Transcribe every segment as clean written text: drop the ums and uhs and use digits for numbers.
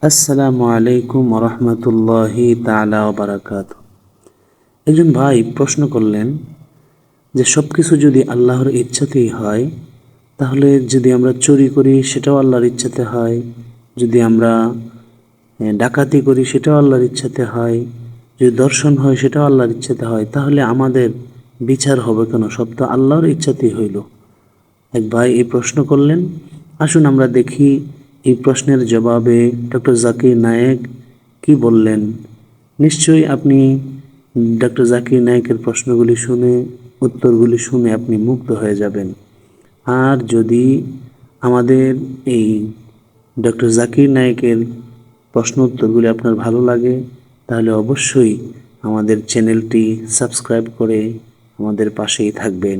আসসালামু আলাইকুম রহমতুল্লাহি তাআলা ওয়া বারাকাতুহু। একজন ভাই প্রশ্ন করলেন যে সব কিছু যদি আল্লাহর ইচ্ছাতেই হয়, তাহলে যদি আমরা চুরি করি সেটাও আল্লাহর ইচ্ছাতে হয়, যদি আমরা ডাকাতি করি সেটাও আল্লাহর ইচ্ছাতে হয়, যদি দর্শন হয় সেটাও আল্লাহর ইচ্ছাতে হয়, তাহলে আমাদের বিচার হবে কেন? সব তো আল্লাহর ইচ্ছাতেই হইল। এক ভাই এই প্রশ্ন করলেন। আসুন আমরা দেখি এই প্রশ্নের জবাবে ডক্টর জাকির নায়েক কি বললেন। নিশ্চয়ই আপনি ডক্টর জাকির নায়েকের প্রশ্নগুলি শুনে, উত্তরগুলি শুনে আপনি মুগ্ধ হয়ে যাবেন। আর যদি আমাদের এই ডক্টর জাকির নায়েকের প্রশ্ন উত্তরগুলি আপনার ভালো লাগে, তাহলে অবশ্যই আমাদের চ্যানেলটি সাবস্ক্রাইব করে আমাদের পাশেই থাকবেন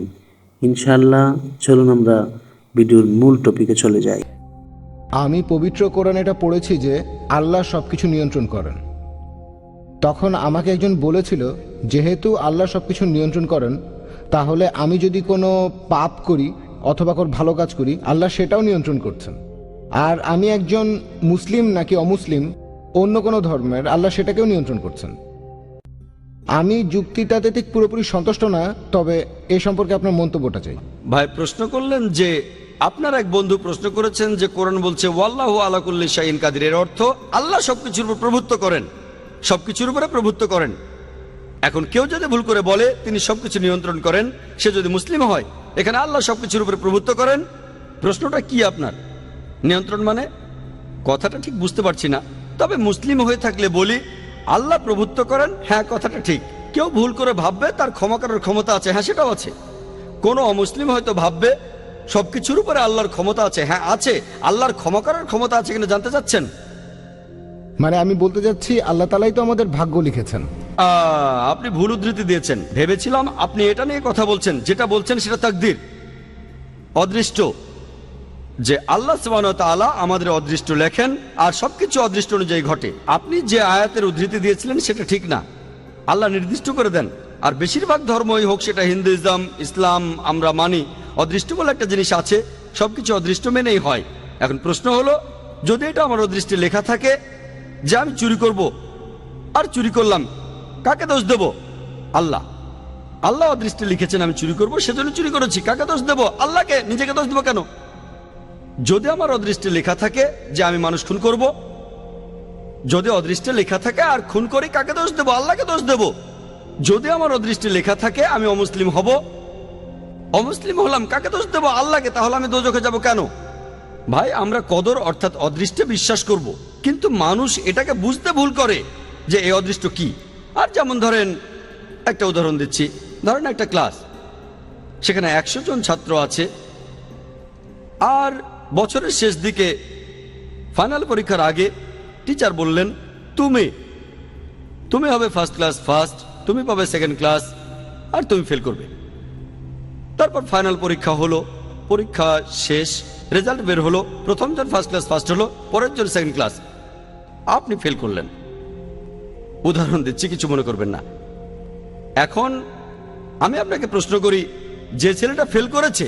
ইনশাআল্লাহ। চলুন আমরা ভিডিওর মূল টপিকে চলে যাই। আমি পবিত্র কোরআন এটা পড়েছি যে আল্লাহ সব কিছু নিয়ন্ত্রণ করেন। তখন আমাকে একজন বলেছিল, যেহেতু আল্লাহ সব কিছু নিয়ন্ত্রণ করেন, তাহলে আমি যদি কোনো পাপ করি অথবা কোনো ভালো কাজ করি, আল্লাহ সেটাও নিয়ন্ত্রণ করছেন। আর আমি একজন মুসলিম নাকি অমুসলিম, অন্য কোনো ধর্মের, আল্লাহ সেটাকেও নিয়ন্ত্রণ করছেন। আমি যুক্তিটাতে ঠিক পুরোপুরি সন্তুষ্ট না, তবে এ সম্পর্কে আপনার মন্তব্যটা চাই। ভাই প্রশ্ন করলেন যে আপনার এক বন্ধু প্রশ্ন করেছেন যে কোরআন বলছে ওয়াল্লাহু আলা কুল্লি শাইইন কাদির, এর অর্থ আল্লাহ সবকিছুর উপর প্রভুত্ব করেন, সবকিছুর উপরে প্রভুত্ব করেন। এখন কেউ যদি ভুল করে বলে তিনি সবকিছু নিয়ন্ত্রণ করেন, সে যদি মুসলিম হয়, এখানে আল্লাহ সবকিছুর উপরে প্রভুত্ব করেন, প্রশ্নটা কি আপনার? নিয়ন্ত্রণ মানে কথাটা ঠিক বুঝতে পারছি না। তবে মুসলিম হয়ে থাকলে বলি আল্লাহ প্রভুত্ব করেন, হ্যাঁ কথাটা ঠিক। কেউ ভুল করে ভাববে তার ক্ষমা করার ক্ষমতা আছে, হ্যাঁ সেটাও আছে। কোনো অমুসলিম হয়তো ভাববে সবকিছুর উপরে আল্লাহর ক্ষমতা আছে, হ্যাঁ আছে। আল্লাহর ক্ষমা করার ক্ষমতা আছে কিনা জানতে চাচ্ছেন? মানে আমি বলতে যাচ্ছি, আল্লাহ তাআলাই তো আমাদের ভাগ্য লিখেছেন। আপনি ভুল উদ্ধৃতি দিয়েছেন। ভেবেছিলাম আপনি এটা নিয়ে কথা বলছেন। যেটা বলছেন সেটা তাকদীর, অদৃষ্ট, যে আল্লাহ সুবহানাহু ওয়া তাআলা আমাদের অদৃষ্ট লেখেন আর সবকিছু অদৃষ্ট অনুযায়ী ঘটে। আপনি যে আয়াতের উদ্ধৃতি দিয়েছিলেন সেটা ঠিক না। আল্লাহ নির্দিষ্ট করে দেন। আর বেশিরভাগ ধর্মই হোক, সেটা হিন্দুইজম, ইসলাম, আমরা মানি অদৃষ্ট বলে একটা জিনিস আছে, সবকিছু অদৃষ্ট মেনেই হয়। এখন প্রশ্ন হলো, যদি এটা আমার অদৃষ্টে লেখা থাকে যে আমি চুরি করব, আর চুরি করলাম, কাকে দোষ দেব? আল্লাহ। আল্লাহ অদৃষ্টে লিখেছেন আমি চুরি করব, সেজন্য চুরি করেছি, কাকে দোষ দেব? আল্লাহকে। নিজেকে দোষ দেবো কেন? যদি আমার অদৃষ্টে লেখা থাকে যে আমি মানুষ খুন করব, যদি অদৃষ্টে লেখা থাকে আর খুন করি, কাকে দোষ দেব? আল্লাহকে দোষ দেব। যদি আমার অদৃষ্টে লেখা থাকে আমি অমুসলিম হব, অমুসলিম হলাম, কাকে দোষ দেব? আল্লাহকে। তাহলে আমি দোজখে যাব কেন? ভাই আমরা কদর অর্থাৎ অদৃষ্টে বিশ্বাস করব, কিন্তু মানুষ এটাকে বুঝতে ভুল করে যে এই অদৃষ্ট কি। আর যেমন ধরেন, একটা উদাহরণ দিচ্ছি, ধরেন একটা ক্লাস, সেখানে 100 জন ছাত্র আছে, আর বছরের শেষ দিকে ফাইনাল পরীক্ষার আগে টিচার বললেন তুমি হবে ফার্স্ট ক্লাস ফার্স্ট, তুমি পাবে সেকেন্ড ক্লাস, আর তুমি ফেল করবে। তারপর ফাইনাল পরীক্ষা হলো, পরীক্ষা শেষ, রেজাল্ট বের হলো, প্রথম জন ফার্স্ট ক্লাস ফার্স্ট হলো, পরের জন সেকেন্ড ক্লাস, আপনি ফেল করলেন। উদাহরণ দিচ্ছি, কিছু মনে করবেন না। এখন আমি আপনাকে প্রশ্ন করি, যে ছেলেটা ফেল করেছে,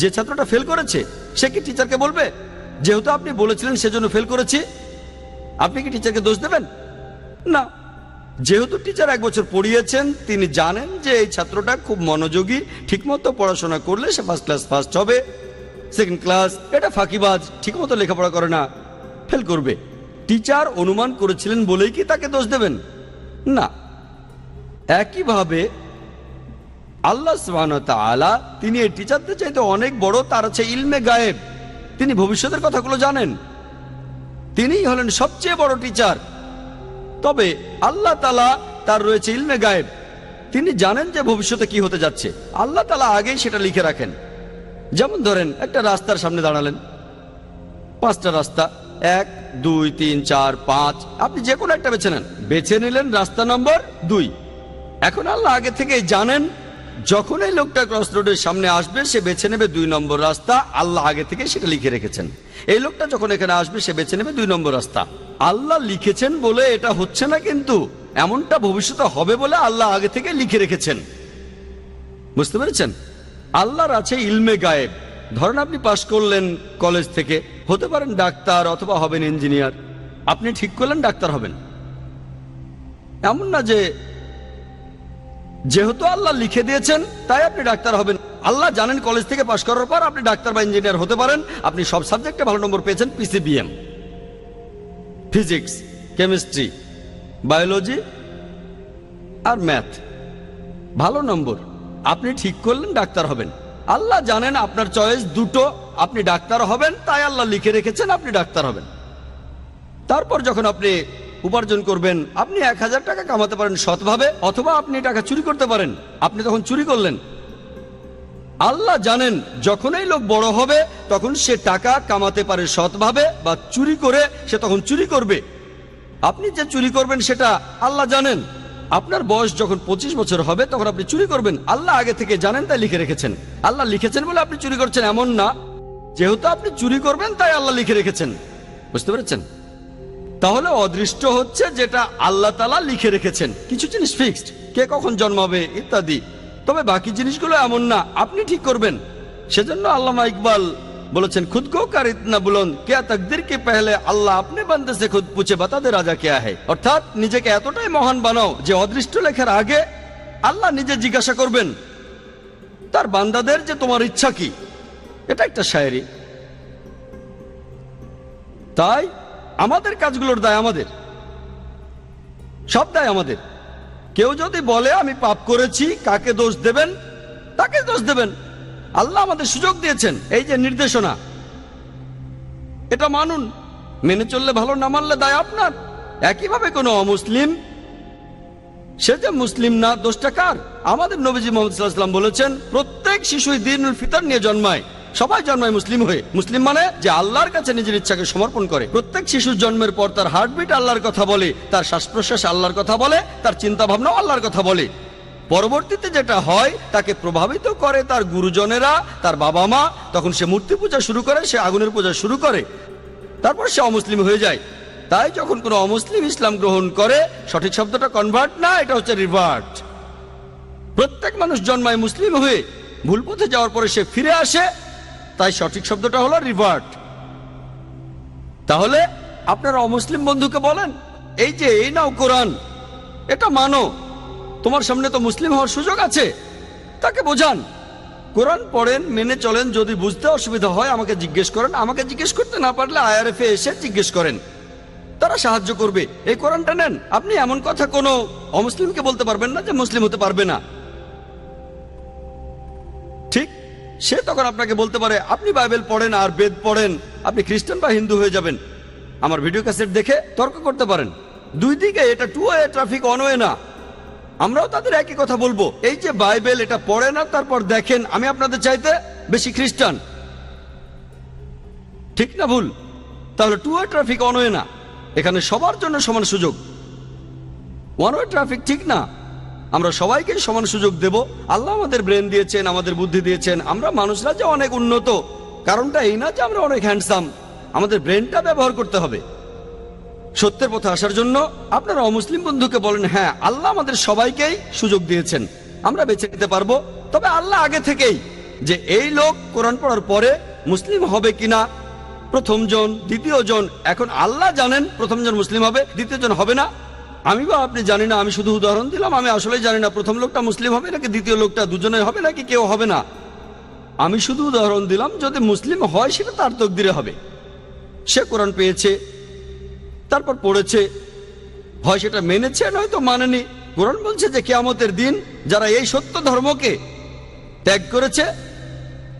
যে ছাত্রটা ফেল করেছে, সে কি টিচারকে বলবে যেহেতু আপনি বলেছিলেন সেজন্য ফেল করেছি? আপনি কি টিচারকে দোষ দেবেন? না। যেহেতু টিচার 1 বছর পড়িয়েছেন, তিনি জানেন যে এই ছাত্রটা খুব মনোযোগী, ঠিকমতো পড়াশোনা করলে সে ফার্স্ট ক্লাস ফার্স্ট হবে, সেকেন্ড ক্লাস, এটা ফাঁকিবাজ, ঠিকমতো লেখাপড়া করে না, ফেল করবে। টিচার অনুমান করেছিলেন বলেই কি তাকে দোষ দেবেন? না। একইভাবে আল্লাহ সুবহানাহু ওয়া তাআলা, তিনি এই টিচারদের চাইতে অনেক বড়, তার আছে ইলমে গায়েব, তিনি ভবিষ্যতের কথাগুলো জানেন, তিনিই হলেন সবচেয়ে বড় টিচার। তবে আল্লাহ তাআলা, তার রয়েছে ইলমে গায়েব, তিনি জানেন যে ভবিষ্যতে কি হতে যাচ্ছে, আল্লাহ তাআলা আগেই সেটা লিখে রাখেন। যেমন ধরেন একটা রাস্তার সামনে দাঁড়ালেন, 5টা রাস্তা, 1 2 3 4 5, আপনি যে কোনো একটা বেছে নেন, বেছে নিলেন রাস্তা নম্বর 2। এখন আল্লাহ আগে থেকেই জানেন যখন এই লোকটা ক্রস রোডের সামনে আসবে সে বেছে নেবে 2 নম্বর রাস্তা, আল্লাহ আগে থেকে সেটা লিখে রেখেছেন। এই লোকটা যখন এখানে আসবে সে বেছে নেবে 2 নম্বর রাস্তা, আল্লাহ লিখেছেন বলে এটা হচ্ছে না, কিন্তু এমনটা ভবিষ্যতে হবে বলে আল্লাহ আগে থেকে লিখে রেখেছেন। বুঝতে পেরেছেন? আল্লাহর আছে ইলমে গায়েব। ধরেন আপনি পাশ করলেন কলেজ থেকে, হতে পারেন ডাক্তার অথবা হবেন ইঞ্জিনিয়ার, আপনি ঠিক করলেন ডাক্তার হবেন। এমন না যে যেহেতু আল্লাহ লিখে দিয়েছেন তাই আপনি ডাক্তার হবেন। আল্লাহ জানেন কলেজ থেকে পাশ করার পর আপনি ডাক্তার বা ইঞ্জিনিয়ার হতে পারেন। আপনি সব সাবজেক্টে ভালো নম্বর পেয়েছেন, পিসিবিএম, ফিজিক্স, কেমিস্ট্রি, বায়োলজি আর ম্যাথ, ভালো নম্বর। আপনি ঠিক করলেন ডাক্তার হবেন। আল্লাহ জানেন আপনার চয়েস দুটো, আপনি ডাক্তার হবেন, তাই আল্লাহ লিখে রেখেছেন আপনি ডাক্তার হবেন। তারপর যখন আপনি উপার্জন করবেন, আপনি 1000 টাকা কামাতে পারেন সৎভাবে, অথবা আপনি টাকা চুরি করতে পারেন, আপনি তখন চুরি করলেন। আল্লাহ জানেন যখন এই লোক বড় হবে তখন সে টাকা কামাতে পারে সৎভাবে বা চুরি করে, সে তখন চুরি করবে। আপনি যে চুরি করবেন সেটা আল্লাহ জানেন। আপনার বয়স যখন 25 বছর হবে তখন আপনি চুরি করবেন, আল্লাহ আগে থেকে জানেন তাই লিখে রেখেছেন। আল্লাহ লিখেছেন বলে আপনি চুরি করছেন এমন না, যেহেতু আপনি চুরি করবেন তাই আল্লাহ লিখে রেখেছেন। বুঝতে পেরেছেন? তাহলে অদৃষ্ট হচ্ছে যেটা আল্লাহ তাআলা লিখে রেখেছেন। কিছু জিনিস ফিক্সড, কে কখন জন্মাবে ইত্যাদি, তবে বাকি জিনিসগুলো এমন না, আপনি ঠিক করবেন। সেজন্য আল্লামা ইকবাল বলেছেন, খুদ কো কার ইতনা বুলন্দ क्या तकदीर के पहले अल्लाह अपने बंदे से खुद पूछे बता दे राजा क्या है। অর্থাৎ নিজেকে এতটাই মহান বানাও যে অদৃষ্ট লেখার আগে আল্লাহ নিজে জিজ্ঞাসা করবেন তার বান্দাদের যে তোমার ইচ্ছা কি। এটা একটা শায়েরি। তাই আমাদের কাজগুলোর দায় আমাদের, সব দায় আমাদের। কেউ যদি বলে আমি পাপ করেছি, কাকে দোষ দেবেন? তাকে দোষ দেবেন। আল্লাহ আমাদের সুযোগ দিয়েছেন, এই যে নির্দেশনা, এটা মানুন, মেনে চললে ভালো, না মানলে দায় আপনার। একইভাবে কোনো অমুসলিম, সে যে মুসলিম না, দোষটা কার? আমাদের নবীজি মুহাম্মদ সাল্লাল্লাহু আলাইহি ওয়াসাল্লাম বলেছেন, প্রত্যেক শিশুই দ্বীনুল ফিতর নিয়ে জন্মায়। সবাই জন্মায় মুসলিম হয়ে। মুসলিম মানে যে আল্লাহর কাছে নিজের ইচ্ছাকে সমর্পণ করে। প্রত্যেক শিশুর জন্মের পর তার হার্টবিট আল্লাহর কথা বলে, তার শ্বাস প্রশ্বাস আল্লাহর কথা বলে, তার চিন্তা ভাবনা আল্লাহর কথা বলে। পরবর্তীতে যেটা হয় তাকে প্রভাবিত করে তার গুরুজনেরা, তার বাবা মা। তখন সে মূর্তি পূজা শুরু করে, সে আগুনের পূজা শুরু করে, তারপর সে অমুসলিম হয়ে যায়। তাই যখন কোনো অমুসলিম ইসলাম গ্রহণ করে, সঠিক শব্দটা কনভার্ট না, এটা হচ্ছে রিভার্ট। প্রত্যেক মানুষ জন্মায় মুসলিম হয়ে, ভুল পথে যাওয়ার পরে সে ফিরে আসে, তাই সঠিক শব্দটা হলো রিভার্ট। তাহলে আপনারা অমুসলিম বন্ধুকে বলেন, এই যে এই নাও কোরআন, এটা মানো, তোমার সামনে তো মুসলিম হওয়ার সুযোগ আছে। তাকে বোঝান, কোরআন পড়েন, মেনে চলেন। যদি বুঝতে অসুবিধা হয় আমাকে জিজ্ঞেস করেন, আমাকে জিজ্ঞেস করতে না পারলে IRF-এ এসে জিজ্ঞেস করেন, তারা সাহায্য করবে। এই কোরআনটা নেন। আপনি এমন কথা কোনো অমুসলিমকে বলতে পারবেন না যে মুসলিম হতে পারবে না। ঠিক, সে তখন আপনাকে বলতে পারে আপনি বাইবেল পড়েন আর বেদ পড়েন, আপনি খ্রিস্টান বা হিন্দু হয়ে যাবেন। আমার ভিডিও ক্যাসেট দেখে তর্ক করতে পারেন। দুই দিকে, এটা two way traffic, one way না। আমরাও তাদের একই কথা বলবো, এই যে বাইবেল এটা পড়ে না, তারপর দেখেন আমি আপনাদের চাইতে বেশি খ্রিস্টান। ঠিক না ভুল? তাহলে two way traffic, one way না। এখানে সবার জন্য সমান সুযোগ। ওয়ান ওয়ে ট্রাফিক ঠিক না। আমরা সবাইকে সমান সুযোগ দেব। আল্লাহ আমাদের ব্রেন দিয়েছেন, আমাদের বুদ্ধি দিয়েছেন। আমরা মানুষরা যে অনেক উন্নত, কারণটা এই না যে আমরা অনেক হ্যান্ডসাম। আমাদের ব্রেনটা ব্যবহার করতে হবে সত্যের পথে আসার জন্য। আপনারা অমুসলিম বন্ধুকে বলেন, হ্যাঁ আল্লাহ আমাদের সবাইকেই সুযোগ দিয়েছেন, আমরা বেছে নিতে পারবো। তবে আল্লাহ আগে থেকেই যে এই লোক কোরআন পড়ার পরে মুসলিম হবে কিনা, প্রথম জন, দ্বিতীয় জন, এখন আল্লাহ জানেন প্রথম জন মুসলিম হবে, দ্বিতীয় জন হবে না। আমি বা আপনি জানি না, আমি শুধু উদাহরণ দিলাম। আমি আসলেই জানি না প্রথম লোকটা মুসলিম হবে নাকি দ্বিতীয় লোকটা, দুজনে হবে নাকি কেউ হবে না। আমি শুধু উদাহরণ দিলাম, যদি মুসলিম হয় সেটা তার তকদিরে হবে। সে কোরআন পেয়েছে, তারপর পড়েছে, হয় সেটা মেনেছে নয়তো মানেনি। কোরআন বলছে যে কিয়ামতের দিন যারা এই সত্য ধর্মকে ত্যাগ করেছে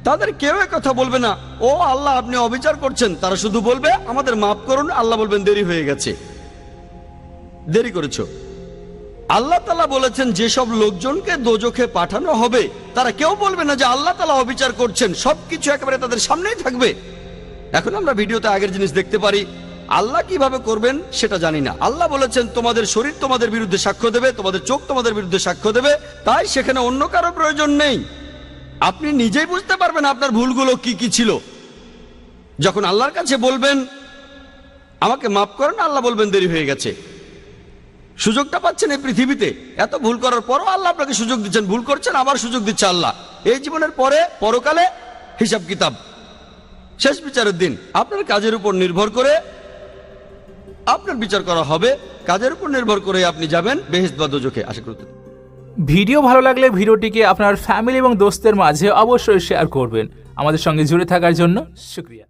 তাদের কেউ কথা বলবে না, ও আল্লাহ আপনি অবিচার করছেন। তারা শুধু বলবে আমাদের মাফ করুন। আল্লাহ বলবেন দেরি হয়ে গেছে, দেরি করেছো। আল্লাহ তাআলা বলেছেন যেসব লোকজনকে দোজখে পাঠানো হবে তারা কেউ বলবে না যে আল্লাহ তাআলা অবিচার করছেন। সবকিছু একেবারে তাদের সামনেই থাকবে। এখন আমরা ভিডিওতে আগের জিনিস দেখতে পারি, আল্লাহ কিভাবে করবেন সেটা জানি না। আল্লাহ বলেছেন তোমাদের শরীর তোমাদের বিরুদ্ধে সাক্ষ্য দেবে, তোমাদের চোখ তোমাদের বিরুদ্ধে সাক্ষ্য দেবে। তাই সেখানে অন্য কারো প্রয়োজন নেই। আপনি নিজেই বুঝতে পারবেন আপনার ভুলগুলো কি কি ছিল। যখন আল্লাহর কাছে বলবেন আমাকে মাফ করেন, আল্লাহ বলবেন দেরি হয়ে গেছে। সুযোগটা পাচ্ছেন এই পৃথিবীতে, এত ভুল করার পরও আল্লাহ আপনাকে সুযোগ দিচ্ছেন। ভুল করছেন, আবার সুযোগ দিচ্ছে আল্লাহ। এই জীবনের পরে পরকালে হিসাব কিতাব, শেষ বিচারের দিন। আপনার কাজের উপর নির্ভর করে আপনার বিচার করা হবে, কাজের উপর নির্ভর করে আপনি যাবেন বেহেশত বা দোজখে। আশা করতে ভিডিও ভালো লাগলে ভিডিওটিকে আপনার ফ্যামিলি এবং দোস্তের মাঝে অবশ্যই শেয়ার করবেন। আমাদের সঙ্গে জুড়ে থাকার জন্য শুকরিয়া।